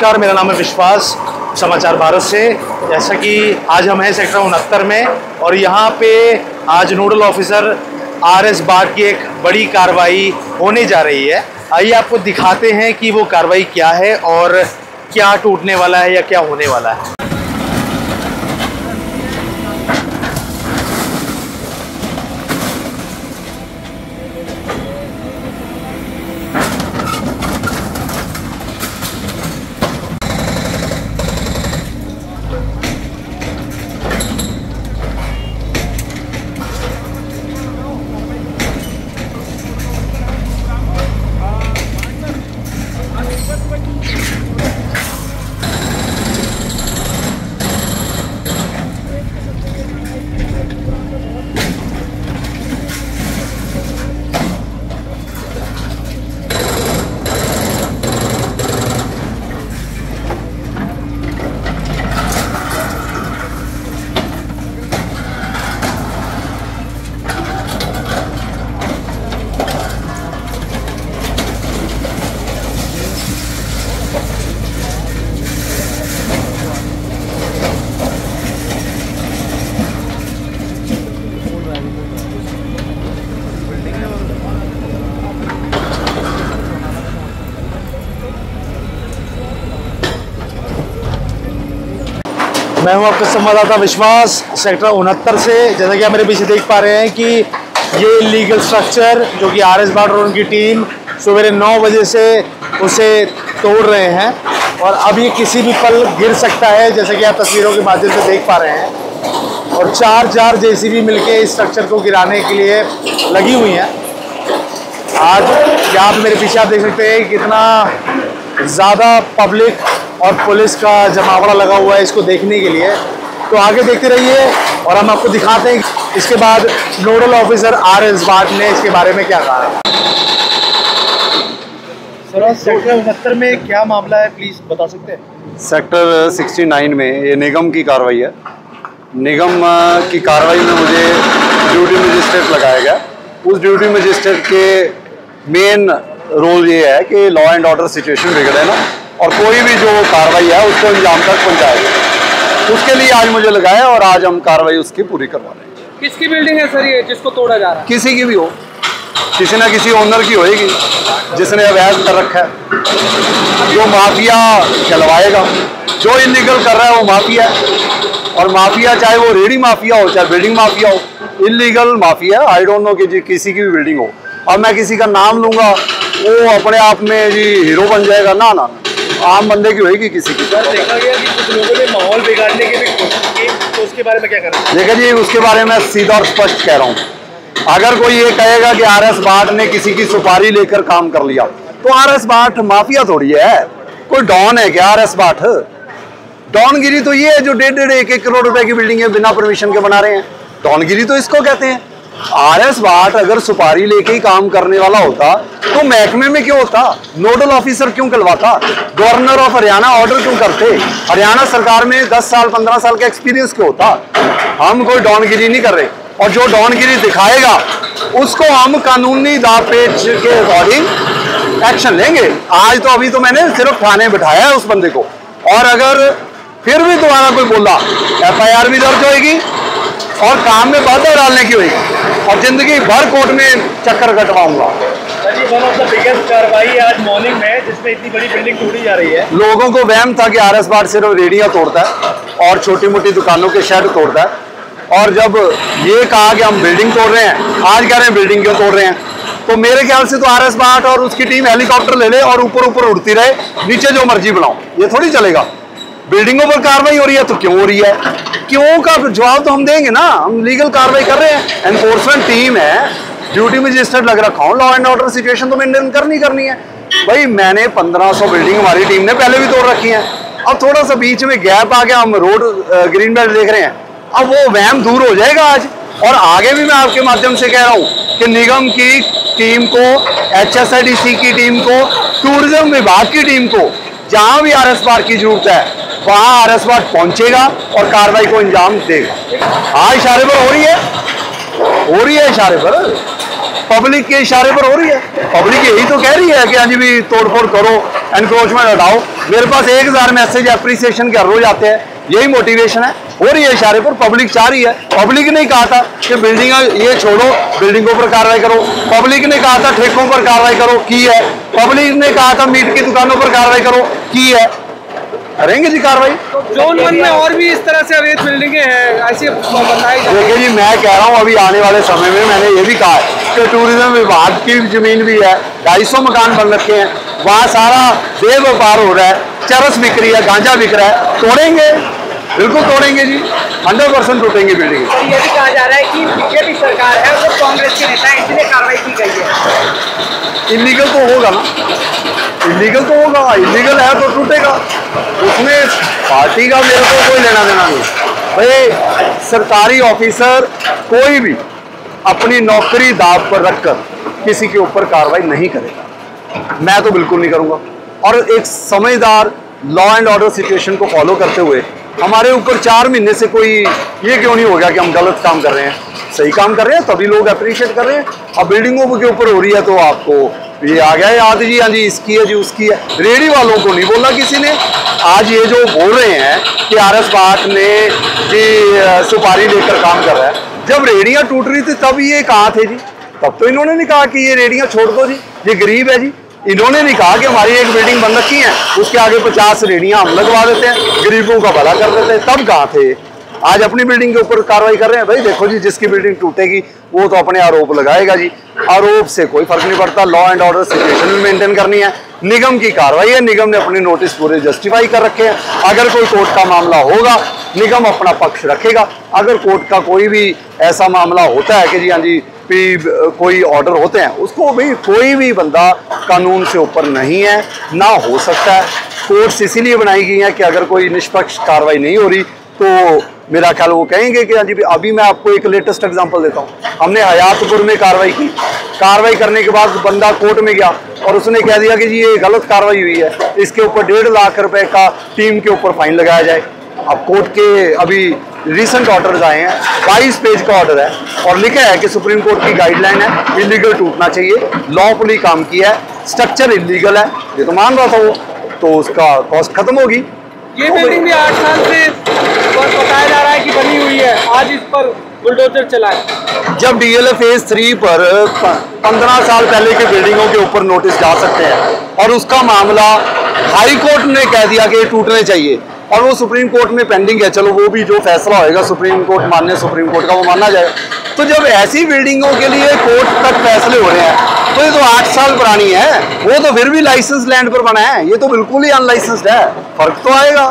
नमस्कार, मेरा नाम है विश्वास, समाचार भारत से। जैसा कि आज हम हैं सेक्टर 69 में और यहाँ पे आज नोडल ऑफिसर RS बाट की एक बड़ी कार्रवाई होने जा रही है। आइए आपको दिखाते हैं कि वो कार्रवाई क्या है और क्या टूटने वाला है या क्या होने वाला है। मैं हूं आपका संवाददाता विश्वास, सेक्टर 69 से। जैसा कि आप मेरे पीछे देख पा रहे हैं कि ये इलीगल स्ट्रक्चर जो कि RS बाट और उनकी टीम सवेरे 9 बजे से उसे तोड़ रहे हैं और अब ये किसी भी पल गिर सकता है, जैसा कि आप तस्वीरों के माध्यम से देख पा रहे हैं। और 4 JCB मिलके इस स्ट्रक्चर को गिराने के लिए लगी हुई हैं। आज यहाँ पे मेरे पीछे आप देख सकते हैं कितना ज़्यादा पब्लिक और पुलिस का जमावड़ा लगा हुआ है इसको देखने के लिए। तो आगे देखते रहिए और हम आपको दिखाते हैं इसके बाद नोडल ऑफिसर RS बाट ने इसके बारे में क्या कहा है। सर, सेक्टर 69 में क्या मामला है, प्लीज बता सकते हैं? सेक्टर 69 में ये निगम की कार्रवाई है। निगम की कार्रवाई में मुझे ड्यूटी मजिस्ट्रेट लगाया गया। उस ड्यूटी मजिस्ट्रेट के मेन रोल ये है कि लॉ एंड ऑर्डर सिचुएशन बिगड़े ना और कोई भी जो कार्रवाई है उसको अंजाम तक पहुंचाए। उसके लिए आज मुझे लगाया और आज हम कार्रवाई उसकी पूरी करवा रहे हैं। किसकी बिल्डिंग है सर ये जिसको तोड़ा जा रहा है? किसी की भी हो, किसी ना किसी ओनर की होएगी जिसने अवैध कर रखा है। जो माफिया चलवाएगा, जो इलीगल कर रहा है वो माफिया है। और माफिया चाहे वो रेडी माफिया हो चाहे बिल्डिंग माफिया हो, illegal mafia. I don't know कि किसी की भी बिल्डिंग हो। अब मैं किसी का नाम लूंगा वो अपने आप में जी हीरो बन जाएगा, ना ना, आम बंदे की होगी किसी की। सर, देखा गया कि कुछ लोगों ने माहौल बिगाड़ने की भी कोशिश की, तो उसके बारे में क्या कर रहे हैं? देखिए जी, उसके बारे में सीधा और स्पष्ट कह रहा हूँ। अगर कोई ये कहेगा कि RS बाट ने किसी की सुपारी लेकर काम कर लिया, तो RS बाट माफिया थोड़ी है। कोई डॉन है क्या RS बाट? डॉनगिरी तो ये है जो 1.5 करोड़ रुपए की बिल्डिंग है बिना परमिशन के बना रहे हैं। डॉनगिरी तो इसको कहते हैं। RS बाट अगर सुपारी लेके ही काम करने वाला होता तो महकमे में क्यों होता? नोडल ऑफिसर क्यों कहलवाता? गवर्नर ऑफ हरियाणा ऑर्डर क्यों करते? हरियाणा सरकार में 10 साल 15 साल का एक्सपीरियंस क्यों होता? हम कोई डॉनगिरी नहीं कर रहे और जो डॉनगिरी दिखाएगा उसको हम कानूनी दावपेच के अकॉर्डिंग एक्शन लेंगे। आज तो अभी तो मैंने सिर्फ थाने बिठाया है उस बंदे को, और अगर फिर भी दोबारा कोई बोला FIR भी दर्ज होगी और काम में बाधा डालने की होगी और जिंदगी भर कोर्ट में चक्कर कटवाऊंगा। वन ऑफ द बिगेस्ट कार्रवाई आज मॉर्निंग में जिसमें इतनी बड़ी बिल्डिंग तोड़ी जा रही है। लोगों को वहम था कि RS बाट सिर्फ रेडियां तोड़ता है और छोटी मोटी दुकानों के शेड तोड़ता है, और जब ये कहा कि हम बिल्डिंग तोड़ रहे हैं, आज कह रहे हैं बिल्डिंग क्यों तोड़ रहे हैं। तो मेरे ख्याल से तो RS बाट और उसकी टीम हेलीकॉप्टर ले ले और ऊपर ऊपर उड़ती रहे, नीचे जो मर्जी बनाओ, ये थोड़ी चलेगा। बिल्डिंगों पर कार्रवाई हो रही है तो क्यों हो रही है, क्यों का जवाब तो हम देंगे ना। हम लीगल कार्रवाई कर रहे हैं, एनफोर्समेंट टीम है, ड्यूटी मजिस्ट्रेट लग रखा हूँ। लॉ एंड ऑर्डर सिचुएशन तो मेंटेन करनी है भाई। मैंने 1500 बिल्डिंग हमारी टीम ने पहले भी तोड़ रखी है। अब थोड़ा सा बीच में गैप आ गया, हम रोड ग्रीन बेल्ट देख रहे हैं, अब वो वहम दूर हो जाएगा आज। और आगे भी मैं आपके माध्यम से कह रहा हूँ कि निगम की टीम को, HSIDC की टीम को, टूरिज्म विभाग की टीम को, जहाँ भी RS बाट की जरूरत है वहाँ RS बाट पहुंचेगा और कार्रवाई को अंजाम देगा। हाँ, इशारे पर हो रही है इशारे पर। पब्लिक के इशारे पर हो रही है। पब्लिक यही तो कह रही है कि हाँ जी भी तोड़फोड़ करो, एनक्रोचमेंट हटाओ। मेरे पास 1000 मैसेज एप्रिसिएशन के हर रोज आते हैं, यही मोटिवेशन है। हो रही है इशारे पर, पब्लिक चाह रही है। पब्लिक ने कहा था कि बिल्डिंग ये छोड़ो, बिल्डिंगों पर कार्रवाई करो। पब्लिक ने कहा था ठेकों पर कार्रवाई करो, की है। पब्लिक ने कहा था मीट की दुकानों पर कार्रवाई करो, की है। करेंगे जी कार्रवाई। जोन 1 में और भी इस तरह से अवैध बिल्डिंगे हैं ऐसे बताई। देखिए जी, मैं कह रहा हूँ अभी आने वाले समय में, मैंने ये भी कहा है कि टूरिज्म विभाग की जमीन भी है, 250 मकान बन रखे हैं, वहाँ सारा देह व्यापार हो रहा है, चरस बिक रही है, गांजा बिक रहा है। तोड़ेंगे, बिल्कुल तोड़ेंगे जी, 100% टूटेंगे बिल्डिंग। ये भी कहा जा रहा है कि बीजेपी सरकार है वो कांग्रेस के नेता है, इसलिए कार्रवाई की गई है। इलीगल तो होगा ना, इलीगल तो होगा, इलीगल है तो टूटेगा। उसमें पार्टी का मेरे को कोई लेना देना नहीं। भाई सरकारी ऑफिसर कोई भी अपनी नौकरी दाव पर रखकर किसी के ऊपर कार्रवाई नहीं करेगा, मैं तो बिल्कुल नहीं करूंगा। और एक समझदार लॉ एंड ऑर्डर सिचुएशन को फॉलो करते हुए हमारे ऊपर 4 महीने से कोई ये क्यों नहीं हो गया कि हम गलत काम कर रहे हैं, सही काम कर रहे हैं, तभी लोग अप्रिशिएट कर रहे हैं। अब बिल्डिंगों के ऊपर हो रही है तो आपको ये आ गया याद जी, हाँ जी इसकी है जी उसकी है। रेडी वालों को नहीं बोला किसी ने। आज ये जो बोल रहे हैं कि RS भाट ने जी सुपारी लेकर काम कर रहा है, जब रेडियां टूट रही थी तब ये कहाँ थे जी? तब तो इन्होंने नहीं कहा कि ये रेडियां छोड़ दो जी, ये गरीब है जी। इन्होंने नहीं कहा कि हमारी एक बिल्डिंग बन रखी है, उसके आगे 50 रेडियां हम लगवा देते हैं, गरीबों का भला कर देते हैं। तब कहाँ थे? आज अपनी बिल्डिंग के ऊपर कार्रवाई कर रहे हैं। भाई देखो जी, जिसकी बिल्डिंग टूटेगी वो तो अपने आरोप लगाएगा जी, आरोप से कोई फर्क नहीं पड़ता। लॉ एंड ऑर्डर सिचुएशन भी मेंटेन करनी है। निगम की कार्रवाई है, निगम ने अपने नोटिस पूरे जस्टिफाई कर रखे हैं। अगर कोई कोर्ट का मामला होगा, निगम अपना पक्ष रखेगा। अगर कोर्ट का कोई भी ऐसा मामला होता है कि जी हाँ जी कोई ऑर्डर होते हैं, उसको भी कोई भी बंदा कानून से ऊपर नहीं है, ना हो सकता है। कोर्ट्स इसीलिए बनाई गई हैं कि अगर कोई निष्पक्ष कार्रवाई नहीं हो रही तो मेरा ख्याल वो कहेंगे कि हाँ जी अभी मैं आपको एक लेटेस्ट एग्जांपल देता हूँ। हमने हयातपुर में कार्रवाई की, कार्रवाई करने के बाद बंदा कोर्ट में गया और उसने कह दिया कि जी ये गलत कार्रवाई हुई है, इसके ऊपर 1.5 लाख रुपए का टीम के ऊपर फाइन लगाया जाए। अब कोर्ट के अभी रिसेंट ऑर्डर्स आए हैं, 22 पेज का ऑर्डर है और लिखा है कि सुप्रीम कोर्ट की गाइडलाइन है इलीगल टूटना चाहिए, लॉफुली काम किया है, स्ट्रक्चर इलीगल है, ये तो मान रहा था वो, तो उसका कॉस्ट खत्म होगी। ये बिल्डिंग भी 8 साल से बताया जा रहा है कि बनी हुई है, आज इस पर बुलडोजर चला है। जब DLF फेज 3 पर 15 साल पहले की बिल्डिंगों के ऊपर नोटिस जा सकते हैं और उसका मामला हाई कोर्ट ने कह दिया कि टूटने चाहिए और वो सुप्रीम कोर्ट में पेंडिंग है, चलो वो भी जो फैसला होएगा सुप्रीम कोर्ट मान्य सुप्रीम कोर्ट का वो माना जाएगा। तो जब ऐसी बिल्डिंगों के लिए कोर्ट तक फैसले हो रहे हैं तो ये तो 8 साल पुरानी है, वो तो फिर भी लाइसेंस लैंड पर बना है, ये तो बिल्कुल ही अनलाइसेंस्ड है, फर्क तो आएगा।